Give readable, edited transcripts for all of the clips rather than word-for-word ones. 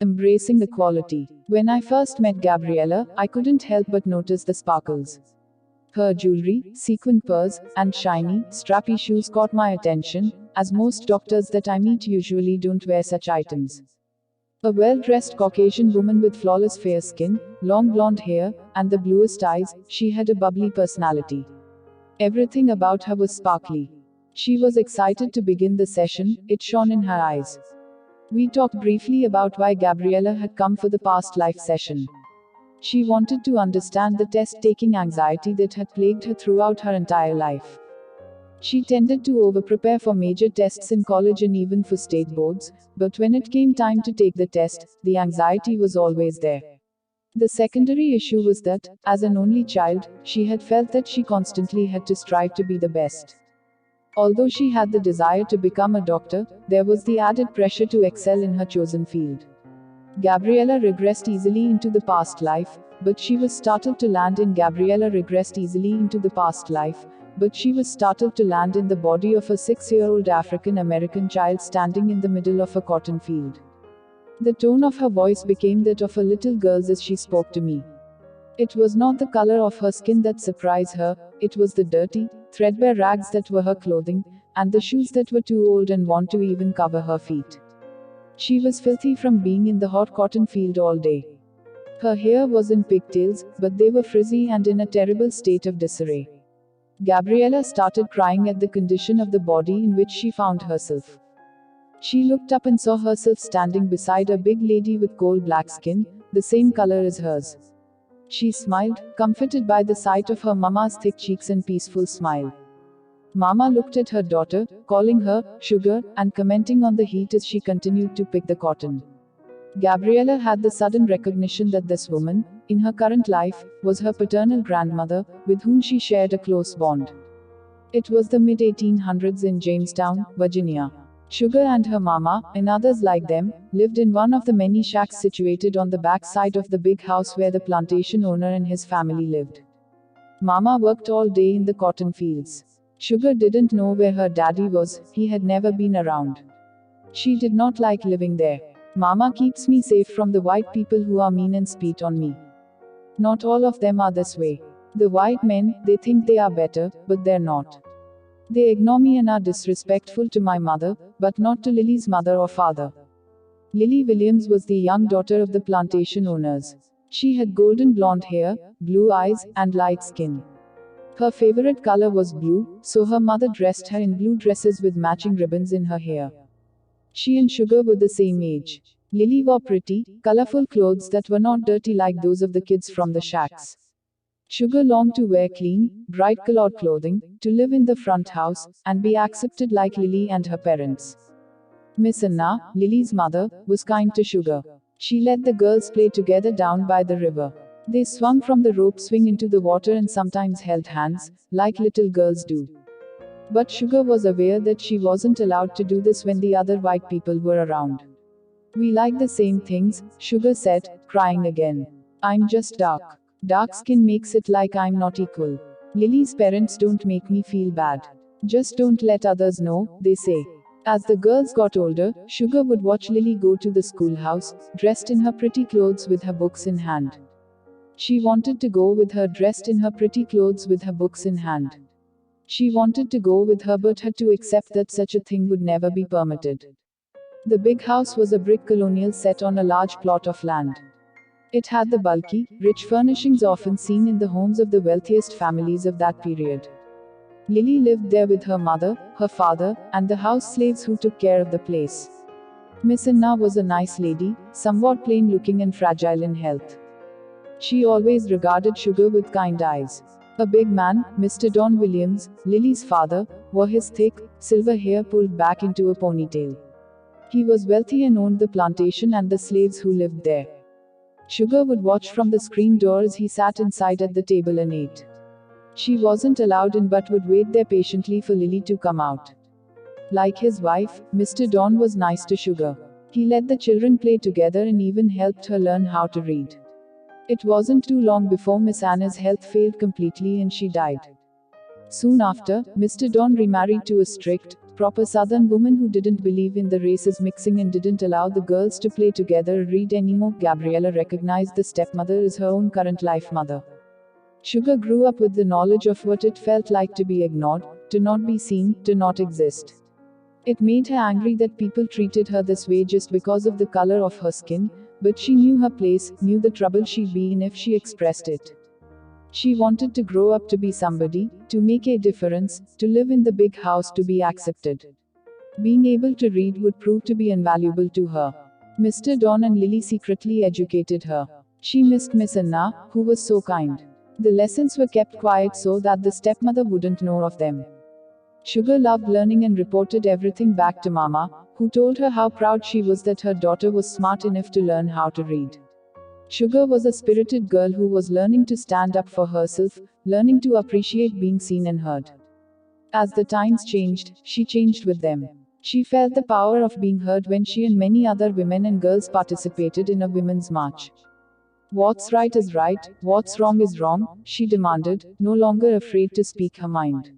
Embracing equality. When I first met Gabriella, I couldn't help but notice the sparkles. Her jewelry, sequin pearls, and shiny, strappy shoes caught my attention, as most doctors that I meet usually don't wear such items. A well-dressed Caucasian woman with flawless fair skin, long blonde hair, and the bluest eyes, she had a bubbly personality. Everything about her was sparkly. She was excited to begin the session, it shone in her eyes. We talked briefly about why Gabriella had come for the past life session. She wanted to understand the test-taking anxiety that had plagued her throughout her entire life. She tended to over-prepare for major tests in college and even for state boards, but when it came time to take the test, the anxiety was always there. The secondary issue was that, as an only child, she had felt that she constantly had to strive to be the best. Although she had the desire to become a doctor, there was the added pressure to excel in her chosen field. Gabriella regressed easily into the past life, but she was startled to land in the body of a 6-year-old African American child standing in the middle of a cotton field. The tone of her voice became that of a little girl's as she spoke to me. It was not the color of her skin that surprised her, it was the dirty, threadbare rags that were her clothing, and the shoes that were too old and worn to even cover her feet. She was filthy from being in the hot cotton field all day. Her hair was in pigtails, but they were frizzy and in a terrible state of disarray. Gabriella started crying at the condition of the body in which she found herself. She looked up and saw herself standing beside a big lady with coal black skin, the same color as hers. She smiled, comforted by the sight of her mama's thick cheeks and peaceful smile. Mama looked at her daughter, calling her sugar, and commenting on the heat as she continued to pick the cotton. Gabriella had the sudden recognition that this woman, in her current life, was her paternal grandmother, with whom she shared a close bond. It was the mid-1800s in Jamestown, Virginia. Sugar and her mama, and others like them, lived in one of the many shacks situated on the back side of the big house where the plantation owner and his family lived. Mama worked all day in the cotton fields. Sugar didn't know where her daddy was, he had never been around. She did not like living there. Mama keeps me safe from the white people who are mean and spit on me. Not all of them are this way. The white men, they think they are better, but they're not. They ignore me and are disrespectful to my mother, but not to Lily's mother or father. Lily Williams was the young daughter of the plantation owners. She had golden blonde hair, blue eyes, and light skin. Her favorite color was blue, so her mother dressed her in blue dresses with matching ribbons in her hair. She and Sugar were the same age. Lily wore pretty, colorful clothes that were not dirty like those of the kids from the shacks. Sugar longed to wear clean, bright-colored clothing, to live in the front house, and be accepted like Lily and her parents. Miss Anna, Lily's mother, was kind to Sugar. She let the girls play together down by the river. They swung from the rope swing into the water and sometimes held hands, like little girls do. But Sugar was aware that she wasn't allowed to do this when the other white people were around. "We like the same things," Sugar said, crying again. "I'm just dark. Dark skin makes it like I'm not equal. Lily's parents don't make me feel bad. Just don't let others know, they say." As the girls got older, Sugar would watch Lily go to the schoolhouse, dressed in her pretty clothes with her books in hand. She wanted to go with her dressed in her pretty clothes with her books in hand. She wanted to go with her but had to accept that such a thing would never be permitted. The big house was a brick colonial set on a large plot of land. It had the bulky, rich furnishings often seen in the homes of the wealthiest families of that period. Lily lived there with her mother, her father, and the house slaves who took care of the place. Miss Anna was a nice lady, somewhat plain-looking and fragile in health. She always regarded Sugar with kind eyes. A big man, Mr. Don Williams, Lily's father, wore his thick, silver hair pulled back into a ponytail. He was wealthy and owned the plantation and the slaves who lived there. Sugar would watch from the screen door as he sat inside at the table and ate. She wasn't allowed in but would wait there patiently for Lily to come out. Like his wife, Mr. Don was nice to Sugar. He let the children play together and even helped her learn how to read. It wasn't too long before Miss Anna's health failed completely and she died. Soon after, Mr. Don remarried to a strict, Proper southern woman who didn't believe in the races mixing and didn't allow the girls to play together or read anymore. Gabriella recognized the stepmother as her own current life mother. Sugar grew up with the knowledge of what it felt like to be ignored, to not be seen, to not exist. It made her angry that people treated her this way just because of the color of her skin, but she knew her place, knew the trouble she'd be in if she expressed it. She wanted to grow up to be somebody, to make a difference, to live in the big house, to be accepted. Being able to read would prove to be invaluable to her. Mr. Don and Lily secretly educated her. She missed Miss Anna, who was so kind. The lessons were kept quiet so that the stepmother wouldn't know of them. Sugar loved learning and reported everything back to Mama, who told her how proud she was that her daughter was smart enough to learn how to read. Sugar was a spirited girl who was learning to stand up for herself, learning to appreciate being seen and heard. As the times changed, she changed with them. She felt the power of being heard when she and many other women and girls participated in a women's march. What's right is right, what's wrong is wrong, she demanded, no longer afraid to speak her mind.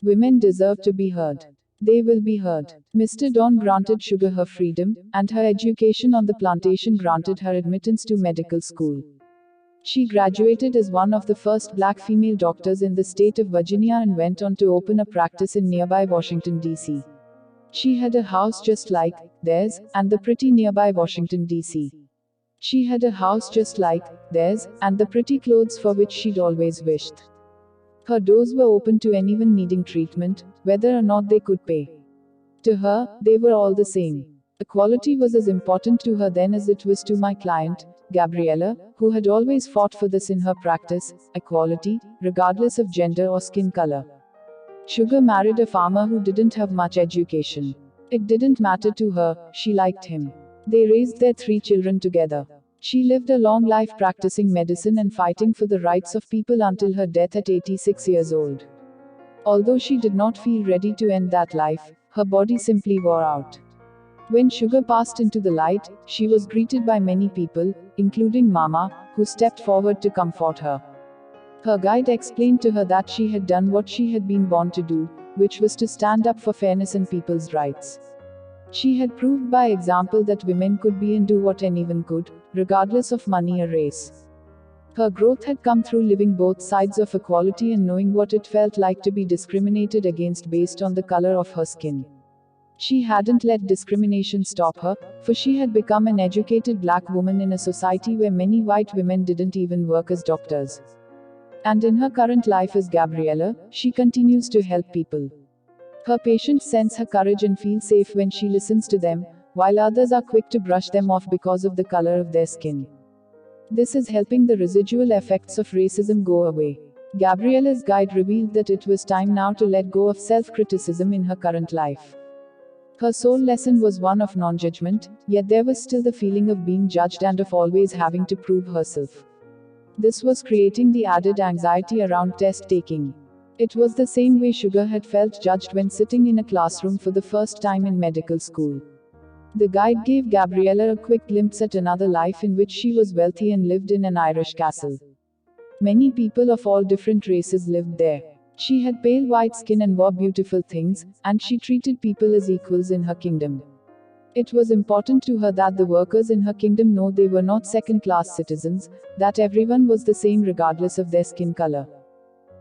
Women deserve to be heard. They will be heard. Mr. Don granted Sugar her freedom, and her education on the plantation granted her admittance to medical school. She graduated as one of the first black female doctors in the state of Virginia and went on to open a practice in nearby Washington, D.C. She had a house just like theirs, and the pretty nearby Washington, D.C. She had a house just like theirs, and the pretty clothes for which she'd always wished. Her doors were open to anyone needing treatment, whether or not they could pay. To her, they were all the same. Equality was as important to her then as it was to my client, Gabriella, who had always fought for this in her practice, equality, regardless of gender or skin color. Sugar married a farmer who didn't have much education. It didn't matter to her, she liked him. They raised their 3 children together. She lived a long life practicing medicine and fighting for the rights of people until her death at 86 years old. Although she did not feel ready to end that life, her body simply wore out. When Sugar passed into the light, she was greeted by many people, including Mama, who stepped forward to comfort her. Her guide explained to her that she had done what she had been born to do, which was to stand up for fairness and people's rights. She had proved by example that women could be and do what anyone could, regardless of money or race. Her growth had come through living both sides of equality and knowing what it felt like to be discriminated against based on the color of her skin. She hadn't let discrimination stop her, for she had become an educated black woman in a society where many white women didn't even work as doctors. And in her current life as Gabriella, she continues to help people. Her patients sense her courage and feel safe when she listens to them, while others are quick to brush them off because of the color of their skin. This is helping the residual effects of racism go away. Gabriella's guide revealed that it was time now to let go of self-criticism in her current life. Her sole lesson was one of non-judgment, yet there was still the feeling of being judged and of always having to prove herself. This was creating the added anxiety around test taking. It was the same way Sugar had felt judged when sitting in a classroom for the first time in medical school. The guide gave Gabriella a quick glimpse at another life in which she was wealthy and lived in an Irish castle. Many people of all different races lived there. She had pale white skin and wore beautiful things, and she treated people as equals in her kingdom. It was important to her that the workers in her kingdom know they were not second-class citizens, that everyone was the same regardless of their skin color.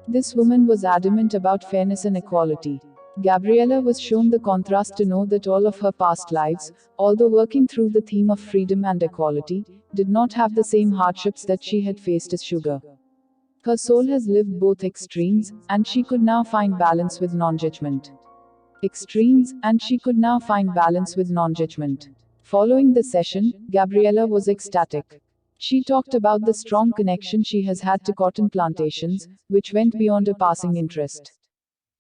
This woman was adamant about fairness and equality. Gabriella was shown the contrast to know that all of her past lives, although working through the theme of freedom and equality, did not have the same hardships that she had faced as Sugar. Her soul has lived both extremes, and she could now find balance with non-judgment. Extremes, and she could now find balance with non-judgment. Following the session, Gabriella was ecstatic. She talked about the strong connection she has had to cotton plantations, which went beyond a passing interest.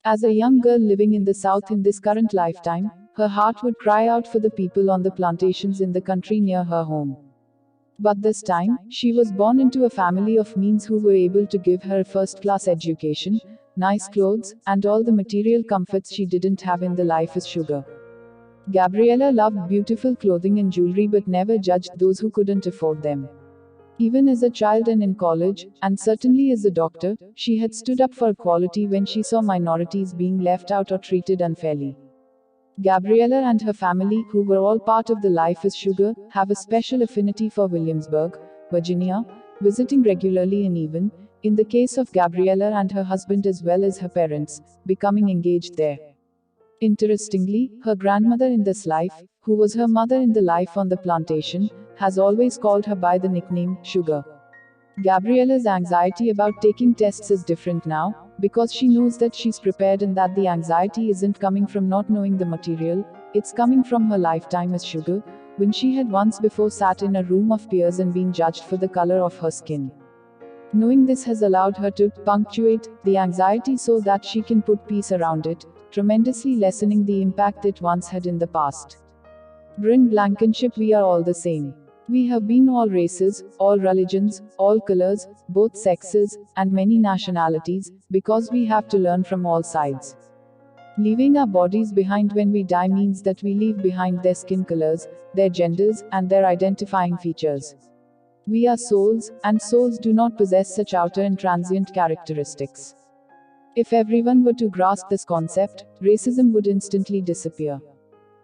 As a young girl living in the South in this current lifetime, her heart would cry out for the people on the plantations in the country near her home. But this time, she was born into a family of means who were able to give her a first-class education, nice clothes, and all the material comforts she didn't have in the life as Sugar. Gabriella loved beautiful clothing and jewelry but never judged those who couldn't afford them. Even as a child and in college, and certainly as a doctor, she had stood up for equality when she saw minorities being left out or treated unfairly. Gabriella and her family, who were all part of the Life is Sugar, have a special affinity for Williamsburg, Virginia, visiting regularly and even, in the case of Gabriella and her husband as well as her parents, becoming engaged there. Interestingly, her grandmother in this life, who was her mother in the life on the plantation, has always called her by the nickname Sugar. Gabriella's anxiety about taking tests is different now, because she knows that she's prepared and that the anxiety isn't coming from not knowing the material, it's coming from her lifetime as Sugar, when she had once before sat in a room of peers and been judged for the color of her skin. Knowing this has allowed her to punctuate the anxiety so that she can put peace around it, tremendously lessening the impact it once had in the past. Bryn Blankenship, we are all the same. We have been all races, all religions, all colors, both sexes, and many nationalities, because we have to learn from all sides. Leaving our bodies behind when we die means that we leave behind their skin colors, their genders, and their identifying features. We are souls, and souls do not possess such outer and transient characteristics. If everyone were to grasp this concept, racism would instantly disappear.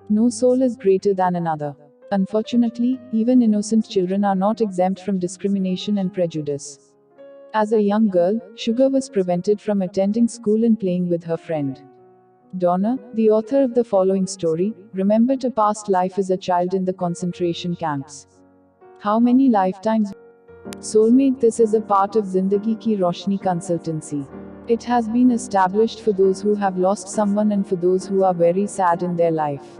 No soul is greater than another. Unfortunately, even innocent children are not exempt from discrimination and prejudice. As a young girl, Sugar was prevented from attending school and playing with her friend. Donna, the author of the following story, remembered a past life as a child in the concentration camps. How many lifetimes? Soulmate, this is a part of Zindagi Ki Roshni consultancy. It has been established for those who have lost someone and for those who are very sad in their life.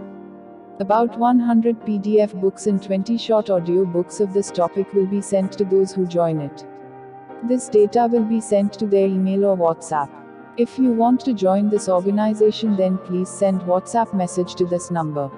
About 100 PDF books and 20 short audio books of this topic will be sent to those who join it. This data will be sent to their email or WhatsApp. If you want to join this organization, then please send WhatsApp message to this number.